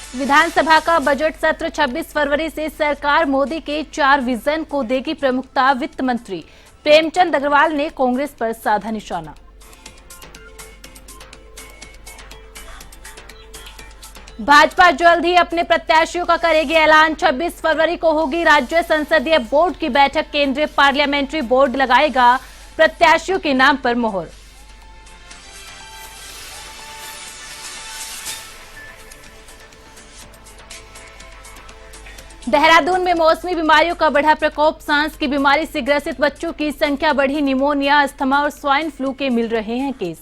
विधानसभा का बजट सत्र 26 फरवरी से सरकार मोदी के 4 विजन को देगी प्रमुखता। वित्त मंत्री प्रेमचंद अग्रवाल ने कांग्रेस पर साधा निशाना। भाजपा जल्द ही अपने प्रत्याशियों का करेगी ऐलान। 26 फरवरी को होगी राज्य संसदीय बोर्ड की बैठक। केंद्रीय पार्लियामेंट्री बोर्ड लगाएगा प्रत्याशियों के नाम पर मोहर। देहरादून में मौसमी बीमारियों का बढ़ा प्रकोप। सांस की बीमारी से ग्रसित बच्चों की संख्या बढ़ी। निमोनिया, अस्थमा और स्वाइन फ्लू के मिल रहे हैं केस।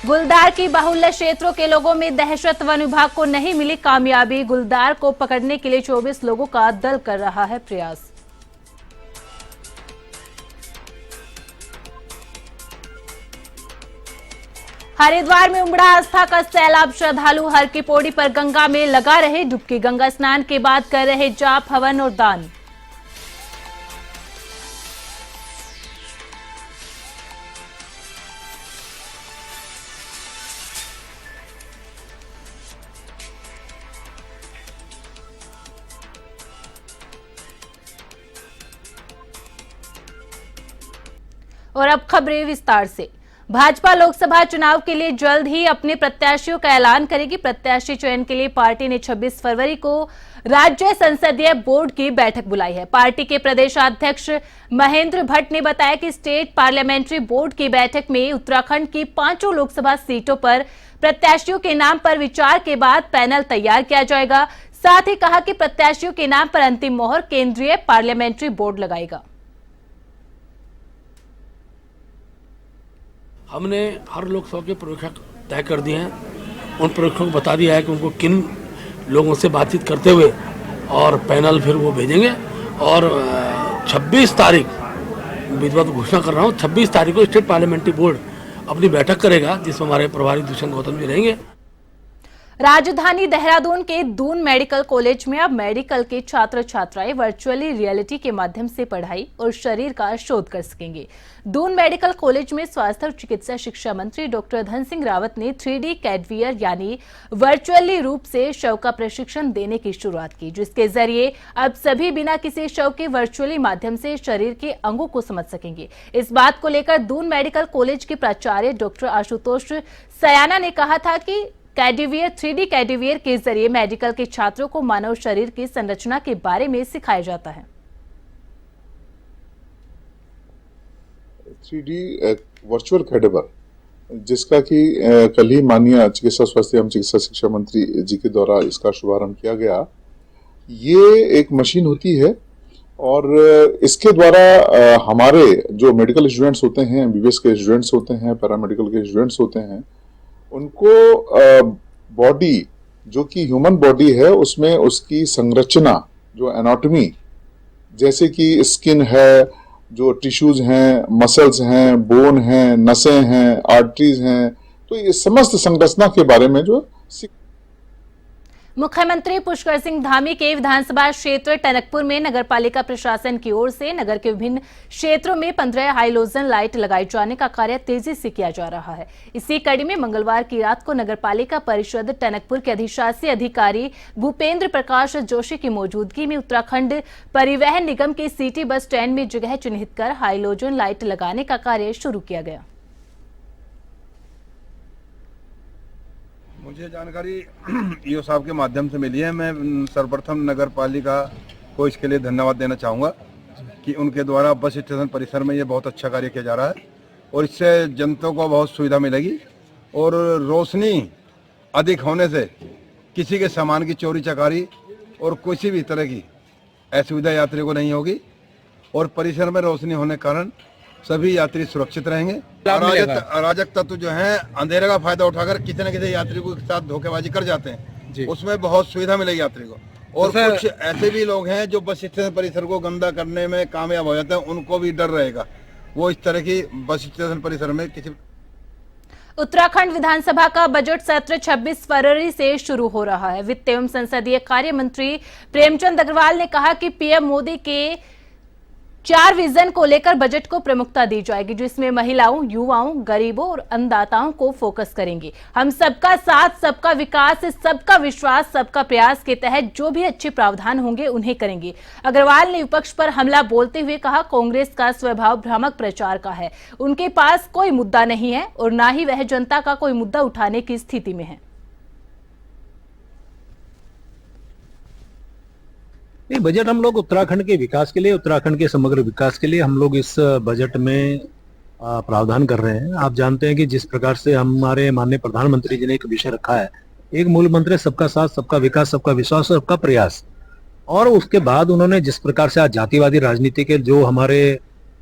गुलदार की बाहुल्य क्षेत्रों के लोगों में दहशत। वन विभाग को नहीं मिली कामयाबी। गुलदार को पकड़ने के लिए 24 लोगों का दल कर रहा है प्रयास। हरिद्वार में उमड़ा आस्था का सैलाब। श्रद्धालु हर की पौड़ी पर गंगा में लगा रहे डुबकी। गंगा स्नान के बाद कर रहे जाप, हवन और दान। और अब खबरें विस्तार से। भाजपा लोकसभा चुनाव के लिए जल्द ही अपने प्रत्याशियों का ऐलान करेगी। प्रत्याशी चयन के लिए पार्टी ने 26 फरवरी को राज्य संसदीय बोर्ड की बैठक बुलाई है। पार्टी के प्रदेशाध्यक्ष महेंद्र भट्ट ने बताया कि स्टेट पार्लियामेंट्री बोर्ड की बैठक में उत्तराखंड की 5 लोकसभा सीटों पर प्रत्याशियों के नाम पर विचार के बाद पैनल तैयार किया जाएगा। साथ ही कहा कि प्रत्याशियों के नाम पर अंतिम मोहर केंद्रीय पार्लियामेंट्री बोर्ड लगाएगा। हमने हर लोकसभा के प्रेक्षक तय कर दिए हैं। उन प्रेक्षकों को बता दिया है कि उनको किन लोगों से बातचीत करते हुए और पैनल फिर वो भेजेंगे। और 26 तारीख विधिवत घोषणा कर रहा हूँ, 26 तारीख को स्टेट पार्लियामेंट्री बोर्ड अपनी बैठक करेगा, जिसमें हमारे प्रभारी दुष्यंत गौतम जी रहेंगे। राजधानी देहरादून के दून मेडिकल कॉलेज में अब मेडिकल के छात्र छात्राएं वर्चुअली रियलिटी के माध्यम से पढ़ाई और शरीर का शोध कर सकेंगे। दून मेडिकल कॉलेज में स्वास्थ्य और चिकित्सा शिक्षा मंत्री डॉक्टर धन सिंह रावत ने 3D कैडवियर यानी वर्चुअली रूप से शव का प्रशिक्षण देने की शुरुआत की, जिसके जरिए अब सभी बिना किसी शव के वर्चुअली माध्यम से शरीर के अंगों को समझ सकेंगे। इस बात को लेकर दून मेडिकल कॉलेज के प्राचार्य डॉक्टर आशुतोष सयाना ने कहा था कि कैडवियर 3D कैडवियर के जरिए मेडिकल के छात्रों को मानव शरीर की संरचना के बारे में सिखाया जाता है। 3D वर्चुअल कैडेवर, जिसका कि कल ही माननीय चिकित्सा स्वास्थ्य एवं चिकित्सा शिक्षा मंत्री जी के द्वारा इसका शुभारंभ किया गया। ये एक मशीन होती है और इसके द्वारा हमारे जो मेडिकल स्टूडेंट्स होते हैं, MBBS के स्टूडेंट्स होते हैं, पैरामेडिकल के स्टूडेंट्स होते हैं, उनको बॉडी जो कि ह्यूमन बॉडी है उसमें उसकी संरचना, जो एनाटॉमी, जैसे कि स्किन है, जो टिश्यूज हैं, मसल्स हैं, बोन हैं, नसें हैं, आर्टरीज हैं, तो ये समस्त संरचना के बारे में जो मुख्यमंत्री पुष्कर सिंह धामी के विधानसभा क्षेत्र टनकपुर में नगरपालिका प्रशासन की ओर से नगर के विभिन्न क्षेत्रों में 15 हाइलोजन लाइट लगाए जाने का कार्य तेजी से किया जा रहा है। इसी कड़ी में मंगलवार की रात को नगरपालिका परिषद टनकपुर के अधिशासी अधिकारी भूपेंद्र प्रकाश जोशी की मौजूदगी में उत्तराखंड परिवहन निगम के सिटी बस स्टैंड में जगह चिन्हित कर हाइलोजन लाइट लगाने का कार्य शुरू किया गया। मुझे जानकारी ईओ साहब के माध्यम से मिली है। मैं सर्वप्रथम नगर पालिका को इसके लिए धन्यवाद देना चाहूँगा कि उनके द्वारा बस स्टेशन परिसर में ये बहुत अच्छा कार्य किया जा रहा है और इससे जनता को बहुत सुविधा मिलेगी और रोशनी अधिक होने से किसी के सामान की चोरी चकारी और किसी भी तरह की असुविधा यात्री को नहीं होगी और परिसर में रोशनी होने के कारण सभी यात्री सुरक्षित रहेंगे। अराजक तत्व जो हैं अंधेरे का फायदा उठाकर किसी न किसी यात्री के साथ धोखेबाजी कर जाते हैं, उसमें बहुत सुविधा मिलेगी यात्री को। और तो कुछ ऐसे भी लोग हैं जो बस स्टेशन परिसर को गंदा करने में कामयाब हो जाते हैं, उनको भी डर रहेगा। वो इस तरह की बस स्टेशन परिसर में किसी उत्तराखंड विधानसभा का बजट सत्र 26 फरवरी से शुरू हो रहा है। वित्त एवं संसदीय कार्य मंत्री प्रेमचंद अग्रवाल ने कहा कि पीएम मोदी के 4 विजन को लेकर बजट को प्रमुखता दी जाएगी, जिसमें महिलाओं, युवाओं, गरीबों और अन्नदाताओं को फोकस करेंगे। हम सबका साथ, सबका विकास, सबका विश्वास, सबका प्रयास के तहत जो भी अच्छे प्रावधान होंगे उन्हें करेंगे। अग्रवाल ने विपक्ष पर हमला बोलते हुए कहा, कांग्रेस का स्वभाव भ्रामक प्रचार का है। उनके पास कोई मुद्दा नहीं है और ना ही वह जनता का कोई मुद्दा उठाने की स्थिति में है। नहीं, बजट हम लोग उत्तराखंड के विकास के लिए, उत्तराखंड के समग्र विकास के लिए हम लोग इस बजट में प्रावधान कर रहे हैं। आप जानते हैं कि जिस प्रकार से हमारे माननीय प्रधानमंत्री जी ने एक विषय रखा है, एक मूल मंत्र है सबका साथ, सबका विकास, सबका विश्वास और सबका प्रयास। और उसके बाद उन्होंने जिस प्रकार से आज जातिवादी राजनीति के जो हमारे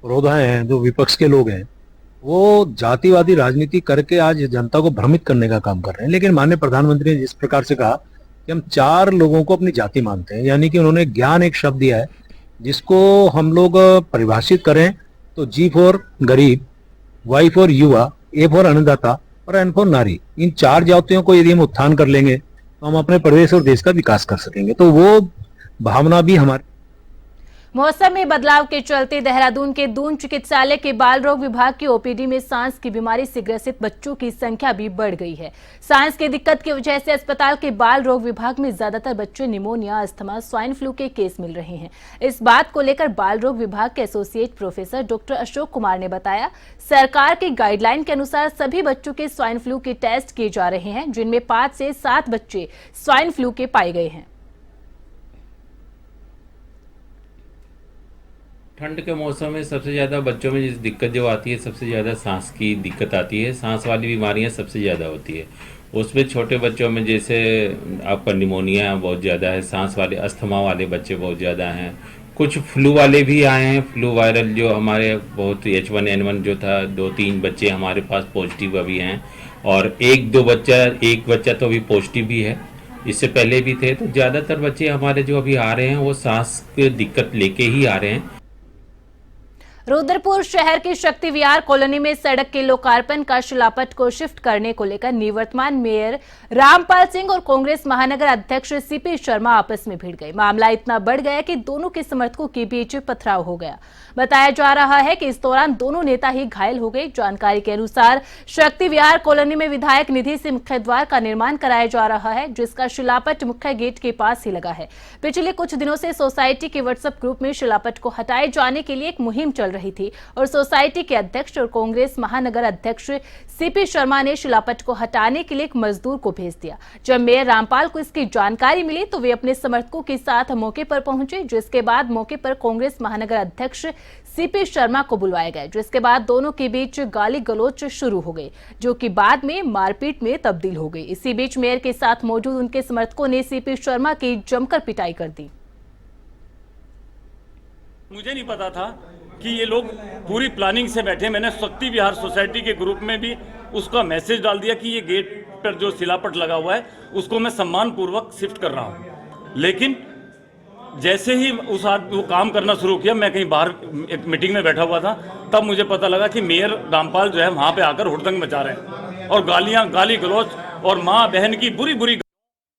विरोधाएं हैं, जो विपक्ष के लोग हैं, वो जातिवादी राजनीति करके आज जनता को भ्रमित करने का काम कर रहे हैं। लेकिन माननीय प्रधानमंत्री ने जिस प्रकार से कहा कि हम 4 लोगों को अपनी जाति मानते हैं, यानी कि उन्होंने ज्ञान एक शब्द दिया है जिसको हम लोग परिभाषित करें तो G फॉर गरीब, Y फॉर युवा, A फॉर अन्नदाता और N फॉर नारी। इन 4 जातियों को यदि हम उत्थान कर लेंगे तो हम अपने प्रदेश और देश का विकास कर सकेंगे। तो वो भावना भी हमारे मौसम में बदलाव के चलते देहरादून के दून चिकित्सालय के बाल रोग विभाग की ओपीडी में सांस की बीमारी से ग्रसित बच्चों की संख्या भी बढ़ गई है। सांस की दिक्कत की वजह से अस्पताल के बाल रोग विभाग में ज्यादातर बच्चे निमोनिया, अस्थमा, स्वाइन फ्लू के केस मिल रहे हैं। इस बात को लेकर बाल रोग विभाग के associate professor doctor Ashok Kumar ने बताया, सरकार की गाइडलाइन के अनुसार सभी बच्चों के स्वाइन फ्लू के टेस्ट किए जा रहे हैं, जिनमें 5 से 7 बच्चे स्वाइन फ्लू के पाए गए हैं। ठंड के मौसम में सबसे ज़्यादा बच्चों में जिस दिक्कत जो आती है, सबसे ज़्यादा सांस की दिक्कत आती है। सांस वाली बीमारियां सबसे ज़्यादा होती है। उसमें छोटे बच्चों में जैसे आपका निमोनिया बहुत ज़्यादा है, सांस वाले, अस्थमा वाले बच्चे बहुत ज़्यादा हैं। कुछ फ्लू वाले भी आए हैं, फ्लू वायरल जो हमारे बहुत H1N1 जो था, 2-3 बच्चे हमारे पास पॉजिटिव अभी हैं और एक बच्चा तो अभी पॉजिटिव भी है, इससे पहले भी थे। तो ज़्यादातर बच्चे हमारे जो अभी आ रहे हैं वो सांस की दिक्कत लेके ही आ रहे हैं। रुद्रपुर शहर की शक्ति विहार कॉलोनी में सड़क के लोकार्पण का शिलापट को शिफ्ट करने को लेकर निवर्तमान मेयर रामपाल सिंह और कांग्रेस महानगर अध्यक्ष CP शर्मा आपस में भिड़ गए। मामला इतना बढ़ गया कि दोनों के समर्थकों के बीच पथराव हो गया। बताया जा रहा है कि इस दौरान दोनों नेता ही घायल हो गए। जानकारी के अनुसार शक्ति विहार कॉलोनी में विधायक निधि से मुख्य द्वार का निर्माण कराया जा रहा है, जिसका शिलापट मुख्य गेट के पास ही लगा है। पिछले कुछ दिनों से सोसाइटी के व्हाट्सएप ग्रुप में शिलापट को हटाए जाने के लिए एक मुहिम चल रही थी और सोसाइटी के अध्यक्ष और कांग्रेस महानगर अध्यक्ष CP शर्मा ने शिलापट को हटाने के लिए एक मजदूर को भेज दिया। जब मेयर रामपाल को इसकी जानकारी मिली तो वे अपने समर्थकों के साथ मौके पर पहुंचे, जिसके बाद मौके पर कांग्रेस महानगर अध्यक्ष CP शर्मा को बुलवाया गया, जिसके बाद दोनों के बीच गाली गलौच शुरू हो गई, जो कि बाद में मारपीट में तब्दील हो गई। इसी बीच मेयर के साथ मौजूद उनके समर्थकों ने CP शर्मा की जमकर पिटाई कर दी। मुझे नहीं पता था कि ये लोग पूरी प्लानिंग से बैठे। मैंने शक्ति विहार सोसाइटी के ग्रुप में भी उसका मैसेज डाल दिया कि ये गेट पर जो शिलापट लगा हुआ है उसको मैं सम्मान पूर्वक शिफ्ट कर रहा हूँ। लेकिन जैसे ही उस आदमी वो काम करना शुरू किया, मैं कहीं बाहर एक मीटिंग में बैठा हुआ था, तब मुझे पता लगा कि मेयर रामपाल जो है वहाँ पे आकर हुड़दंग मचा रहे हैं और गाली गलौच और माँ बहन की बुरी।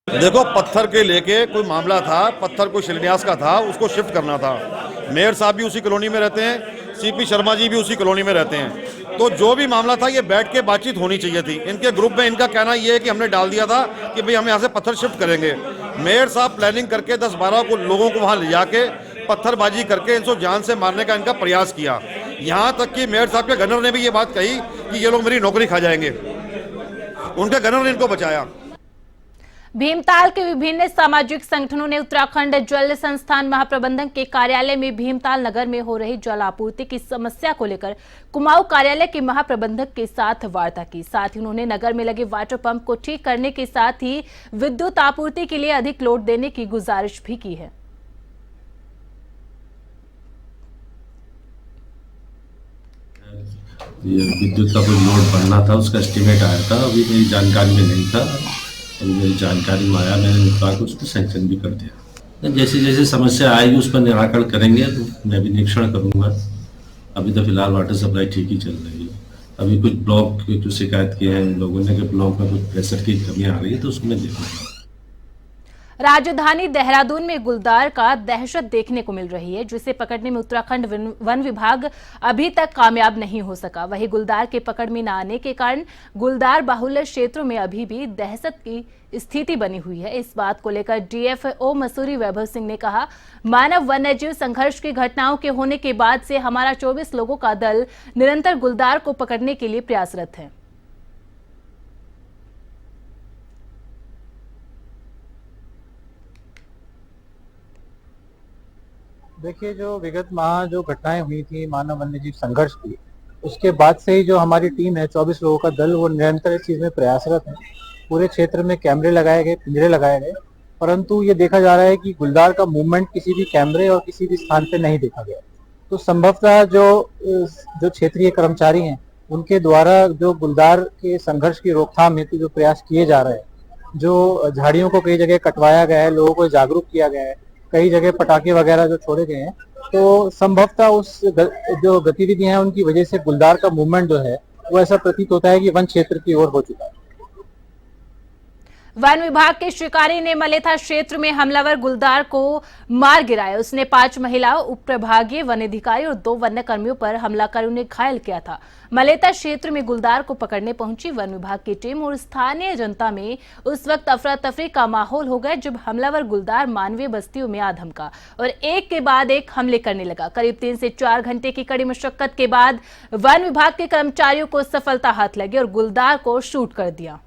देखो, पत्थर के लेके कोई मामला था, पत्थर कोई शिलान्यास का था, उसको शिफ्ट करना था। मेयर साहब भी उसी कॉलोनी में रहते हैं, CP शर्मा जी भी उसी कॉलोनी में रहते हैं। तो जो भी मामला था ये बैठ के बातचीत होनी चाहिए थी। इनके ग्रुप में इनका कहना ये है कि हमने डाल दिया था कि भाई हम यहाँ से पत्थर शिफ्ट करेंगे। मेयर साहब प्लानिंग करके 10-12 को लोगों को वहाँ ले जाके पत्थरबाजी करके इनको जान से मारने का इनका प्रयास किया। यहाँ तक कि मेयर साहब के गनर ने भी ये बात कही कि ये लोग मेरी नौकरी खा जाएंगे। उनके गनर ने इनको बचाया। भीमताल के विभिन्न सामाजिक संगठनों ने उत्तराखंड जल संस्थान महाप्रबंधक के कार्यालय में भीमताल नगर में हो रही जल आपूर्ति की समस्या को लेकर कुमाऊं कार्यालय के महाप्रबंधक के साथ वार्ता की। साथ ही उन्होंने नगर में लगे वाटर पंप को ठीक करने के साथ ही विद्युत आपूर्ति के लिए अधिक लोड देने की गुजारिश भी की है। विद्युत का कोई लोड बढ़ना था, उसका एस्टिमेट आया था, अभी मेरी जानकारी में नहीं था। मेरी जानकारी में आया, मैंने कहा कि उसको सैंक्शन भी कर दिया। जैसे जैसे समस्या आएगी उस पर निराकरण करेंगे, तो मैं भी निरीक्षण करूंगा। अभी तो फिलहाल वाटर सप्लाई ठीक ही चल रही है। अभी कुछ ब्लॉक की जो शिकायत की है लोगों ने कि ब्लॉक में कुछ प्रेशर की कमी आ रही है, तो उसको मैं देखूंगा। राजधानी देहरादून में गुलदार का दहशत देखने को मिल रही है, जिसे पकड़ने में उत्तराखंड वन विभाग अभी तक कामयाब नहीं हो सका। वहीं गुलदार के पकड़ में न आने के कारण गुलदार बाहुल्य क्षेत्रों में अभी भी दहशत की स्थिति बनी हुई है। इस बात को लेकर डीएफओ मसूरी वैभव सिंह ने कहा, मानव वन्यजीव संघर्ष की घटनाओं के होने के बाद से हमारा 24 लोगों का दल निरंतर गुलदार को पकड़ने के लिए प्रयासरत है। देखिए, जो विगत माह जो घटनाएं हुई थी मानव वन्यजीव संघर्ष की, उसके बाद से ही जो हमारी टीम है 24 लोगों का दल, वो निरंतर इस चीज में प्रयासरत है। पूरे क्षेत्र में कैमरे लगाए गए, पिंजरे लगाए गए, परंतु ये देखा जा रहा है कि गुलदार का मूवमेंट किसी भी कैमरे और किसी भी स्थान पे नहीं देखा गया। तो संभवतः जो क्षेत्रीय कर्मचारी हैं उनके द्वारा जो गुलदार के संघर्ष की रोकथाम हेतु जो प्रयास किए जा रहे हैं, जो झाड़ियों को कई जगह कटवाया गया है, लोगों को जागरूक किया गया है, कई जगह पटाखे वगैरह जो छोड़े गए हैं, तो संभवतः उस जो गतिविधियां हैं उनकी वजह से गुलदार का मूवमेंट जो है वो ऐसा प्रतीत होता है कि वन क्षेत्र की ओर हो चुका है। वन विभाग के शिकारी ने मलेथा क्षेत्र में हमलावर गुलदार को मार गिराया। उसने 5 महिलाओं, उप प्रभागीय वन अधिकारी और 2 वन्य कर्मियों पर हमला कर उन्हें घायल किया था। मलेथा क्षेत्र में गुलदार को पकड़ने पहुंची वन विभाग की टीम और स्थानीय जनता में उस वक्त अफरा तफरी का माहौल हो गया जब हमलावर गुलदार मानवीय बस्तियों में आ धमका और एक के बाद एक हमले करने लगा। करीब 3 से 4 घंटे की कड़ी मशक्कत के बाद वन विभाग के कर्मचारियों को सफलता हाथ लगी और गुलदार को शूट कर दिया।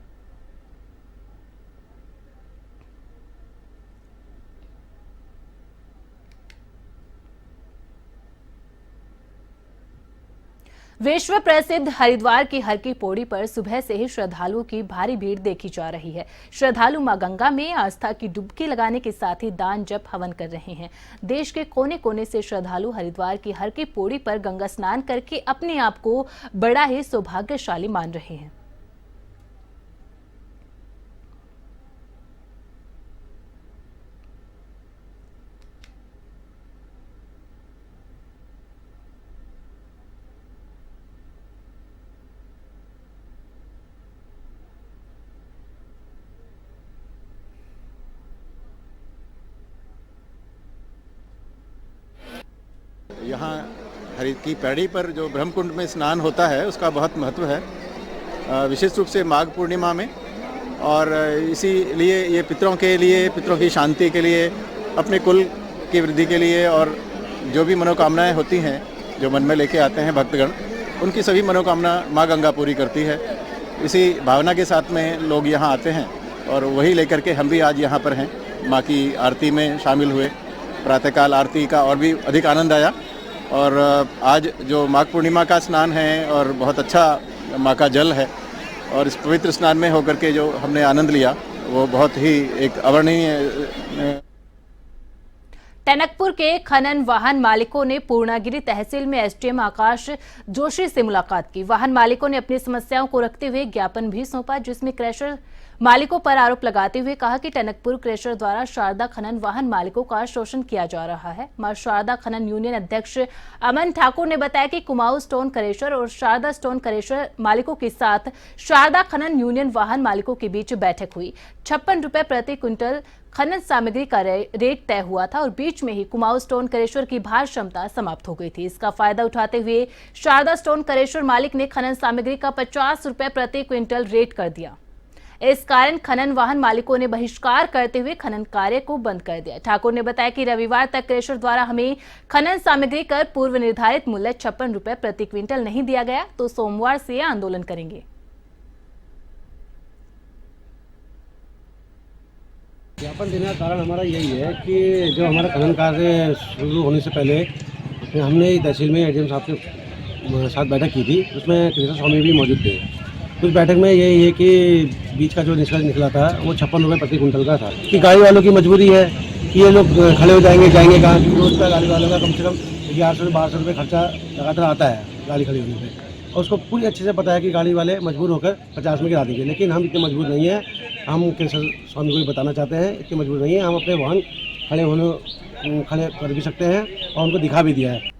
विश्व प्रसिद्ध हरिद्वार की हर की पौड़ी पर सुबह से ही श्रद्धालुओं की भारी भीड़ देखी जा रही है। श्रद्धालु मां गंगा में आस्था की डुबकी लगाने के साथ ही दान जप हवन कर रहे हैं। देश के कोने कोने से श्रद्धालु हरिद्वार की हर की पौड़ी पर गंगा स्नान करके अपने आप को बड़ा ही सौभाग्यशाली मान रहे हैं। यहाँ हरि की पैड़ी पर जो ब्रह्मकुंड में स्नान होता है उसका बहुत महत्व है, विशेष रूप से माघ पूर्णिमा में। और इसीलिए ये पितरों के लिए, पितरों की शांति के लिए, अपने कुल की वृद्धि के लिए और जो भी मनोकामनाएं होती हैं जो मन में लेके आते हैं भक्तगण, उनकी सभी मनोकामना माँ गंगा पूरी करती है। इसी भावना के साथ में लोग यहाँ आते हैं और वही लेकर के हम भी आज यहाँ पर हैं। माँ की आरती में शामिल हुए, प्रातःकाल आरती का और भी अधिक आनंद आया। और आज जो माघ पूर्णिमा का स्नान है और बहुत अच्छा माँ का जल है और इस पवित्र स्नान में होकर के जो हमने आनंद लिया वो बहुत ही एक अवर्णनीय। टनकपुर के खनन वाहन मालिकों ने पूर्णागिरी तहसील में एसडीएम आकाश जोशी से मुलाकात की। वाहन मालिकों ने अपनी समस्याओं को रखते हुए ज्ञापन भी सौंपा, जिसमें क्रशर मालिकों पर आरोप लगाते हुए कहा कि टनकपुर क्रशर द्वारा शारदा खनन वाहन मालिकों का शोषण किया जा रहा है। मां शारदा खनन यूनियन अध्यक्ष अमन ठाकुर ने बताया कि कुमाऊं स्टोन क्रशर और शारदा स्टोन क्रशर मालिकों के साथ शारदा खनन यूनियन वाहन मालिकों के बीच बैठक हुई। 56 रुपए प्रति क्विंटल खनन सामग्री का रेट तय हुआ था और बीच में ही कुमाऊं स्टोन क्रशर की भार क्षमता समाप्त हो गई थी। इसका फायदा उठाते हुए शारदा स्टोन क्रशर मालिक ने खनन सामग्री का 50 रुपए प्रति क्विंटल रेट कर दिया। इस कारण खनन वाहन मालिकों ने बहिष्कार करते हुए खनन कार्य को बंद कर दिया। ठाकुर ने बताया कि रविवार तक क्रशर द्वारा हमें खनन सामग्री कर पूर्व निर्धारित मूल्य 56 रुपए प्रति क्विंटल नहीं दिया गया तो सोमवार से आंदोलन करेंगे। ज्ञापन देने का कारण हमारा यही है कि जो हमारा खनन कार्य शुरू होने से पहले हमने तहसील में एडीएम साहब के साथ बैठक की थी, उसमें कृष्ण स्वामी भी मौजूद थे। उस बैठक में यही है कि बीच का जो निष्कर्ष निकला था वो 56 रुपये प्रति कुंटल का था कि गाड़ी वालों की मजबूरी है कि ये लोग खड़े हो जाएंगे कहाँ, रोज का गाड़ी वालों का कम से कम 1100 से 1200 रुपये खर्चा लगातार आता है गाड़ी खड़ी होने पर। और उसको पूरी अच्छे से पता है कि गाड़ी वाले मजबूर होकर 50 में गिरा देंगे, लेकिन हम इतने मजबूर नहीं हैं। हम कृष्ण स्वामी को भी बताना चाहते हैं इतने मजबूर नहीं है, हम अपने वाहन खड़े कर भी सकते हैं और उनको दिखा भी दिया है।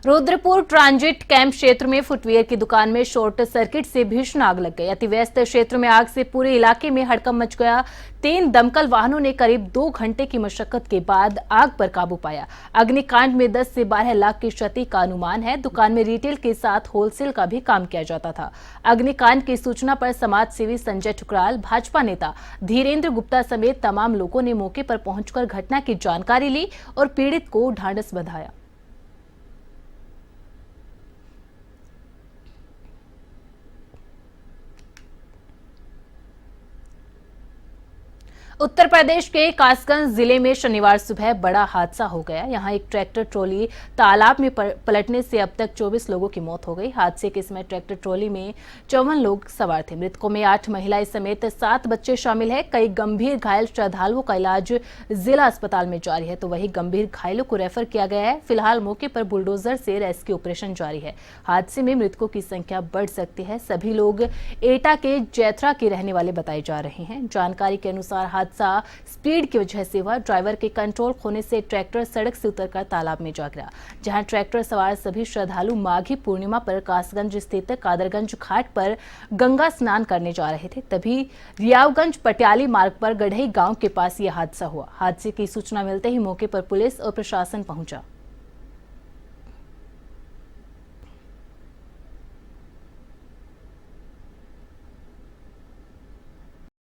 रुद्रपुर ट्रांजिट कैंप क्षेत्र में फुटवियर की दुकान में शॉर्ट सर्किट से भीषण आग लग गई। अतिव्यस्त क्षेत्र में आग से पूरे इलाके में हड़कंप मच गया। 3 दमकल वाहनों ने करीब 2 घंटे की मशक्कत के बाद आग पर काबू पाया। अग्निकांड में 10 से 12 लाख की क्षति का अनुमान है। दुकान में रिटेल के साथ होलसेल का भी काम किया जाता था। अग्निकांड की सूचना पर समाज सेवी संजय ठुकराल, भाजपा नेता धीरेन्द्र गुप्ता समेत तमाम लोगों ने मौके पर पहुंचकर घटना की जानकारी ली और पीड़ित को ढांढस बंधाया। उत्तर प्रदेश के कासगंज जिले में शनिवार सुबह बड़ा हादसा हो गया। यहां एक ट्रैक्टर ट्रॉली तालाब में पलटने से अब तक 24 लोगों की मौत हो गई। हादसे के समय ट्रैक्टर ट्रॉली में 54 लोग सवार थे। मृतकों में 8 महिलाएं समेत 7 बच्चे शामिल हैं। कई गंभीर घायल श्रद्धालुओं का इलाज जिला अस्पताल में जारी है, तो वहीं गंभीर घायलों को रेफर किया गया है। फिलहाल मौके पर बुलडोजर से रेस्क्यू ऑपरेशन जारी है। हादसे में मृतकों की संख्या बढ़ सकती है। सभी लोग एटा के जैथरा के रहने वाले बताए जा रहे हैं। जानकारी के अनुसार हादसा स्पीड की वजह से हुआ। ड्राइवर के कंट्रोल खोने से ट्रैक्टर सड़क से उतरकर तालाब में जा गिरा, जहां ट्रैक्टर सवार सभी श्रद्धालु माघी पूर्णिमा पर कासगंज स्थित कादरगंज घाट पर गंगा स्नान करने जा रहे थे। तभी रियावगंज पटियाली मार्ग पर गढ़ई गांव के पास यह हादसा हुआ। हादसे की सूचना मिलते ही मौके पर पुलिस और प्रशासन पहुंचा।